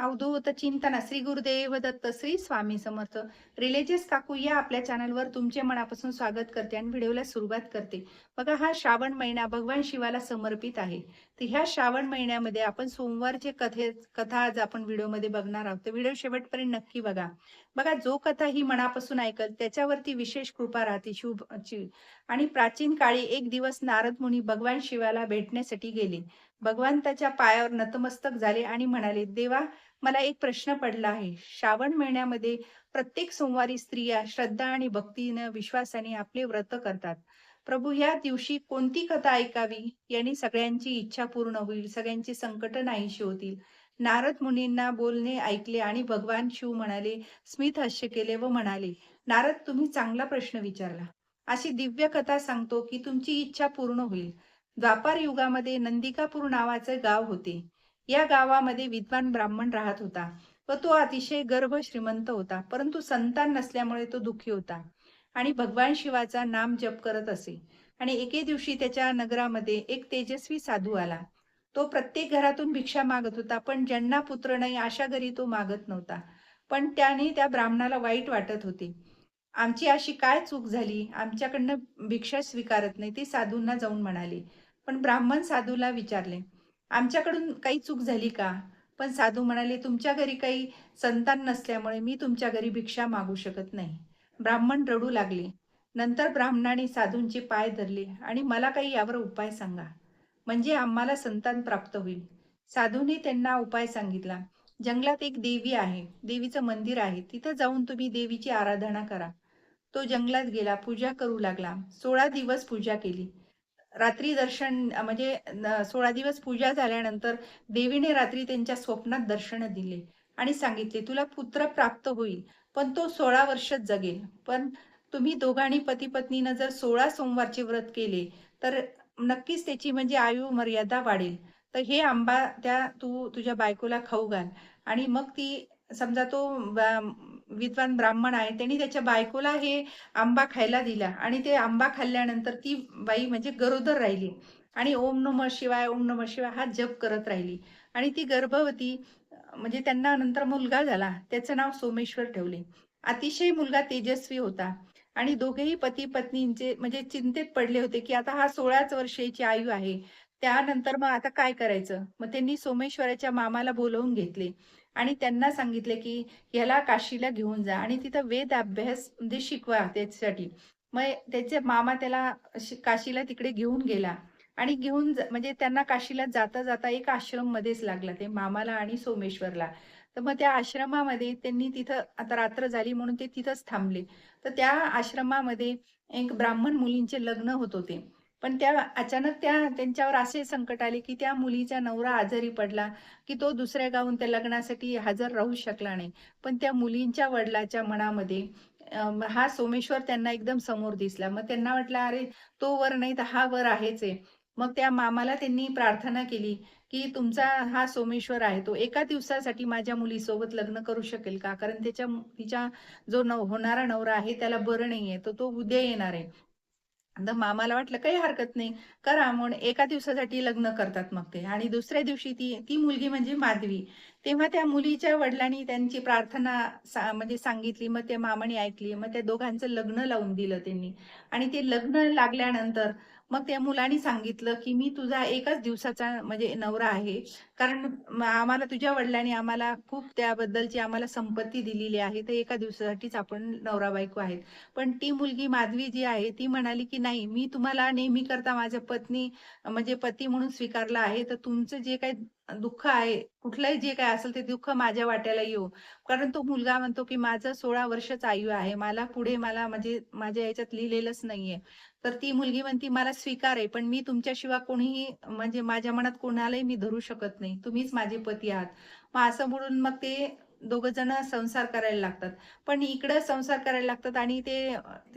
अवधूत चिंतन श्री गुरुदेव दत्त श्री स्वामी समर्थ. रिलेजियस काकू या आपल्या चॅनलवर तुमचे मनापासून स्वागत करते आणि व्हिडिओला सुरुवात करते. बघा, हा श्रावण महिना भगवान शिवाला समर्पित आहे. तर ह्या श्रावण महिन्यामध्ये आपण सोमवारचे कथा आज आपण व्हिडिओमध्ये बघणार आहोत. तर व्हिडिओ शेवटपर्यंत नक्की बघा. बघा, जो कथा ही मनापासून ऐकल त्याच्यावरती विशेष कृपा राहते शुभची. आणि प्राचीन काळी एक दिवस नारद मुनी भगवान शिवाला भेटण्यासाठी गेले. भगवंताच्या पायावर नतमस्तक झाले आणि म्हणाले, देवा, मला एक प्रश्न पडला आहे. श्रावण महिन्यामध्ये प्रत्येक सोमवारी स्त्रिया श्रद्धा आणि भक्तीने विश्वासाने आपले व्रत करतात. प्रभू, या दिवशी कोणती कथा ऐकावी यांनी सगळ्यांची इच्छा पूर्ण होईल, सगळ्यांची संकट नाहीशी होतील. नारद मुनींना बोलणे ऐकले आणि भगवान शिव म्हणाले, स्मित हास्य केले व म्हणाले, नारद, तुम्ही चांगला प्रश्न विचारला. अशी दिव्य कथा सांगतो की तुमची इच्छा पूर्ण होईल. द्वापार युगामध्ये नंदिकापूर नावाचे गाव होते. या गावामध्ये विद्वान ब्राह्मण राहत होता व तो अतिशय गर्भ श्रीमंत होता, परंतु संतान नसल्यामुळे तो दुःखी होता आणि भगवान शिवाचा नाम जप करत असे. आणि एके दिवशी त्याच्या नगरामध्ये एक तेजस्वी साधू आला. तो प्रत्येक घरातून भिक्षा मागत होता, पण ज्यांना पुत्र नाही अशा घरी तो मागत नव्हता. पण त्याने त्या ब्राह्मणाला वाईट वाटत होते. आमची अशी काय चूक झाली, आमच्याकडनं भिक्षा स्वीकारत नाही, ते साधूंना जाऊन म्हणाले. पण ब्राह्मण साधूला विचारले, आमच्याकडून काही चूक झाली का? पण साधू म्हणाले, तुमच्या घरी काही संतान नसल्यामुळे मी तुमच्या घरी भिक्षा मागू शकत नाही. ब्राह्मण रडू लागले. नंतर ब्राह्मणाने साधूंचे पाय धरले आणि मला काही यावर उपाय सांगा, म्हणजे आम्हाला संतान प्राप्त होईल. साधूने त्यांना उपाय सांगितला. जंगलात एक देवी आहे, देवीचं मंदिर आहे, तिथं जाऊन तुम्ही देवीची आराधना करा. तो जंगलात गेला, पूजा करू लागला. 16 दिवस पूजा केली. रात्री दर्शन 16 दिवस पूजा झाल्यानंतर देवीने रात्री त्यांच्या स्वप्नात दर्शन दिले आणि सांगितले, तुला पुत्र प्राप्त होईल, पण तो 16 वर्षच जगेल. पण तुम्ही दोघांनी पती पत्नीनं जर 16 सोमवारचे व्रत केले तर नक्कीच त्याची म्हणजे आयु मर्यादा वाढेल. तर हे आंबा तू तुझ्या बायकोला खाऊ घाल. आणि मग ती समजा तो विद्वान ब्राह्मण आहे, त्यांनी त्याच्या बायकोला हे आंबा खायला दिला आणि ते आंबा खाल्ल्यानंतर ती बाई म्हणजे गरोदर राहिली आणि ओम नमः शिवाय, ओम नमः शिवाय हा जप करत राहिली आणि ती गर्भवती. म्हणजे त्यांना नंतर मुलगा झाला. त्याचं नाव सोमेश्वर ठेवले. अतिशय मुलगा तेजस्वी होता आणि दोघेही पती-पत्नींचे म्हणजे चिंतेत पडले होते, की आता हा 16च वर्षाची आयु आहे. त्यानंतर मग आता काय करायचं? मग त्यांनी सोमेश्वराच्या मामाला बोलावून घेतले आणि त्यांना सांगितले, की ह्याला काशीला घेऊन जा आणि तिथं वेद अभ्यास म्हणजे शिकवा त्याच्यासाठी. मग त्याचे मामा त्याला काशीला तिकडे घेऊन गेला आणि म्हणजे त्यांना काशीला जाता-जाता एक आश्रम मध्येच लागला ते मामाला आणि सोमेश्वरला. तर मग त्या आश्रमामध्ये त्यांनी तिथं आता रात्र झाली म्हणून ते तिथंच थांबले. तर त्या आश्रमामध्ये एक ब्राह्मण मुलींचे लग्न होत होते. पण अचानक त्यांच्यावर असे संकट आले, की त्या मुलीचा नवरा आजारी पडला, की तो दुसऱ्या गावाहून त्या लग्नासाठी हजर राहू शकला नाही. पण त्या मुलींच्या वडिलांच्या मनामध्ये हा सोमेश्वर त्यांना एकदम समोर दिसला. मग त्यांना वाटलं, अरे, तो वर नाही तर हा वर आहेच आहे. मग त्या मामाला त्यांनी प्रार्थना केली, की तुमचा हा सोमेश्वर आहे, तो एका दिवसासाठी माझ्या मुलीसोबत लग्न करू शकेल का? कारण तिच्या जो होणारा नवरा आहे त्याला बरं नाहीये, तर तो उद्या येणार आहे. तर मामाला वाटलं काही हरकत नाही, करा. म्हणून एका दिवसासाठी लग्न करतात मग ते आणि दुसऱ्या दिवशी ती ती मुलगी म्हणजे माधवी. तेव्हा त्या मुलीच्या वडिलांनी त्यांची प्रार्थना म्हणजे सांगितली. मग त्या मामाने ऐकली. मग त्या दोघांचं लग्न लावून दिलं त्यांनी आणि ते लग्न लागल्यानंतर मग त्या मुलाने सांगितलं, की "मी तुझा एकाच दिवसाचा म्हणजे नवरा आहे. कारण आम्हाला तुझ्या वडिलांनी आम्हाला खूप त्याबद्दलची आम्हाला संपत्ती दिलेली आहे. तर एका दिवसासाठीच आपण नवरा-बायको आहेत." पण ती मुलगी माधवी जी आहे, ती म्हणाली, की "नाही, मी तुम्हाला नेहमी करता माझ्या म्हणजे पती म्हणून स्वीकारला आहे. तर तुमचं जे काही दुःख आहे, कुठलंही जे काही असेल ते दुःख माझ्या वाट्याला येवो." कारण तो मुलगा म्हणतो, की "माझं 16 वर्षच आयु आहे. मला म्हणजे माझ्या ह्याच्यात लिहिलेलंच नाहीये." तर ती मुलगी म्हणती, "मला स्वीकार आहे, पण मी तुमच्याशिवाय कोणीही म्हणजे माझ्या मनात कोणालाही मी धरू शकत नाही. तुम्हीच माझे पती आहात." मग असं म्हणून मग ते दोघं जण संसार करायला लागतात. पण इकडं संसार करायला लागतात आणि ते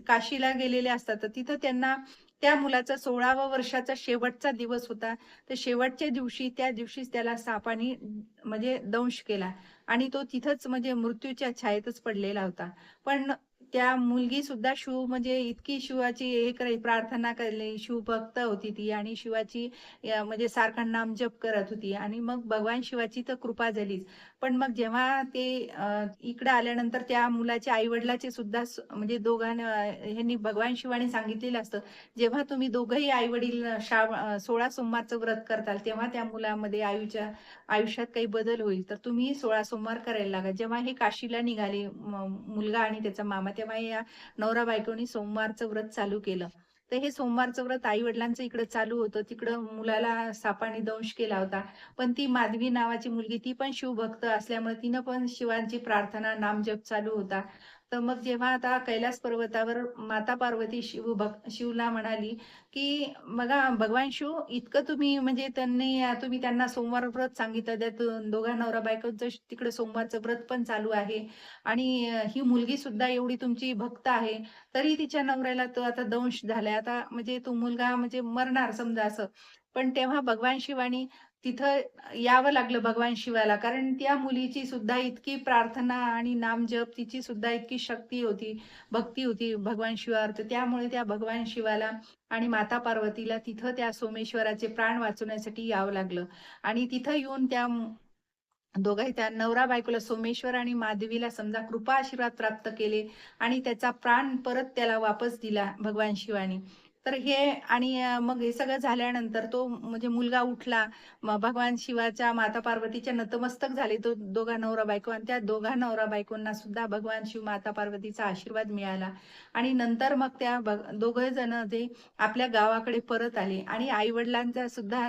काशीला गेलेले असतात. तर तिथं त्यांना त्या मुलाचा 16व्या वर्षाचा शेवटचा दिवस होता. तर शेवटच्या दिवशी त्या दिवशीच त्याला सापाने म्हणजे दंश केला आणि तो तिथंच म्हणजे मृत्यूच्या छायेतच पडलेला होता. पण त्या मुलगी सुद्धा शिव म्हणजे इतकी शिवाची हे करायची, प्रार्थना केली, शिवभक्त होती ती आणि शिवाची म्हणजे सारखा नामजप करत होती आणि मग भगवान शिवाची तर कृपा झालीच. पण मग जेव्हा ते इकडे आल्यानंतर त्या मुलाच्या आई-वडिलाचे सुद्धा म्हणजे दोघांना ह्यांनी भगवान शिवाने सांगितलेलं असतं, जेव्हा तुम्ही दोघंही आई-वडील 16 सोमवारचं व्रत करताल, तेव्हा त्या मुलामध्ये आयुष्यात काही बदल होईल. तर तुम्ही 16 सोमवार करायला लागा. जेव्हा हे काशीला निघाले मुलगा आणि त्याचा मामा, तेव्हा या नवरा-बायकोनी सोमवारचं व्रत चालू केलं. तर हे सोमवारचं व्रत आई-वडिलांचं इकडं चालू होतं. तिकडं मुलाला सापाने दंश केला होता. पण ती माधवी नावाची मुलगी, ती पण शिवभक्त असल्यामुळे तिनं पण शिवांची प्रार्थना, नामजप चालू होता. तर मग जेव्हा आता कैलास पर्वतावर माता पार्वती शिवला म्हणाली, की बघा भगवान शिव इतकं तुम्ही म्हणजे तुम्ही त्यांना सोमवार व्रत सांगितलं, त्यात दोघा नवरा-बायकोचं तिकडे सोमवारचं व्रत पण चालू आहे आणि ही मुलगी सुद्धा एवढी तुमची भक्त आहे, तरी तिच्या नवऱ्याला तो आता दंश झालाय. आता म्हणजे तो मुलगा म्हणजे मरणार समजा असं. पण तेव्हा भगवान शिवानी तिथं यावं लागलं भगवान शिवाला. कारण त्या मुलीची सुद्धा इतकी प्रार्थना आणि नामजप, तिची सुद्धा इतकी शक्ती होती, भक्ती होती भगवान शिवावर. तर त्यामुळे त्या भगवान शिवाला आणि माता पार्वतीला तिथं त्या सोमेश्वराचे प्राण वाचवण्यासाठी यावं लागलं. आणि तिथं येऊन त्या दोघंही त्या नवरा-बायकोला सोमेश्वर आणि माधवीला समजा कृपा आशीर्वाद प्राप्त केले आणि त्याचा प्राण परत त्याला वापस दिला भगवान शिवानी. तर हे आणि मग हे सगळं झाल्यानंतर तो म्हणजे मुलगा उठला. मग भगवान शिवाच्या, माता पार्वतीच्या नतमस्तक झाले तो दोघा नवरा-बायको आणि त्या दोघा नवरा-बायकोंना सुद्धा भगवान शिव, माता पार्वतीचा आशीर्वाद मिळाला. आणि नंतर मग त्या दोघे जण ते आपल्या गावाकडे परत आले आणि आई-वडिलांचा सुद्धा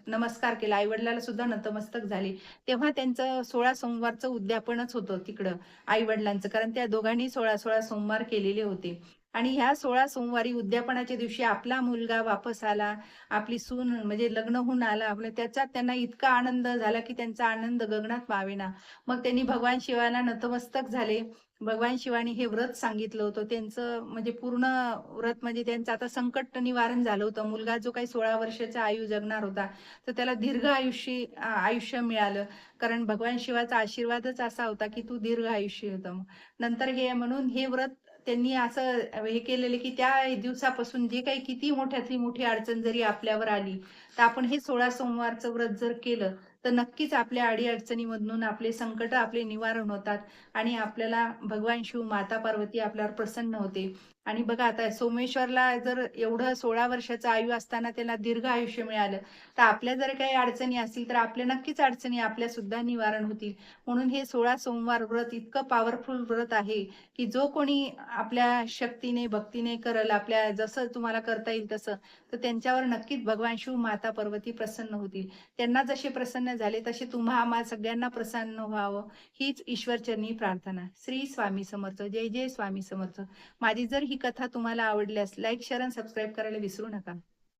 नमस्कार केला. आई-वडिलाला सुद्धा नतमस्तक झाले. तेव्हा त्यांचं 16 सोमवारचं उद्यापनच होतं तिकडं आई-वडिलांचं. कारण त्या दोघांनी 16-16 सोमवार केलेले होते. आणि ह्या 16 सोमवारी उद्यापनाच्या दिवशी आपला मुलगा वापस आला, आपली सून म्हणजे लग्न होऊन आला. आपलं त्याच्यात त्यांना इतका आनंद झाला, की त्यांचा आनंद गगनात मावेना. मग त्यांनी भगवान शिवाला नतमस्तक झाले. भगवान शिवानी हे व्रत सांगितलं होतं. त्यांचं म्हणजे पूर्ण व्रत म्हणजे त्यांचं आता संकट निवारण झालं होतं. मुलगा जो काही 16 वर्षाचा आयु जगणार होता, तर त्याला दीर्घ आयुष्य मिळालं. कारण भगवान शिवाचा आशीर्वादच असा होता, की तू दीर्घ आयुष्य होतं. नंतर हे म्हणून हे व्रत त्यांनी असं हे केलेलं, की त्या दिवसापासून जे काही किती मोठ्यातली मोठी अडचण जरी आपल्यावर आली, तर आपण हे 16 सोमवारचं व्रत जर केलं, तर नक्कीच आपल्या अडी-अडचणीमधून आपले संकट आपले निवारण होतात आणि आपल्याला भगवान शिव, माता पार्वती आपल्यावर प्रसन्न होते. आणि बघा आता सोमेश्वरला जर एवढं 16 वर्षाचं आयु असताना त्याला दीर्घ आयुष्य मिळालं, तर आपल्या जर काही अडचणी असतील, तर आपल्या नक्कीच अडचणी आपल्या सुद्धा निवारण होतील. म्हणून हे 16 सोमवार व्रत इतकं पॉवरफुल व्रत आहे, की जो कोणी आपल्या शक्तीने, भक्तीने करेल, आपल्या जसं तुम्हाला करता येईल तसं, तर त्यांच्यावर नक्कीच भगवान शिव, माता पार्वती प्रसन्न होतील. त्यांना जसे प्रसन्न झाले, तसे तुम्हा आम्हा सगळ्यांना प्रसन्न व्हावं, हीच ईश्वरचरणी प्रार्थना. श्री स्वामी समर्थ. जय जय स्वामी समर्थ. माझी जर ही कथा तुम्हाला आवडल्यास लाईक, शेअर आणि सबस्क्राईब करायला विसरू नका.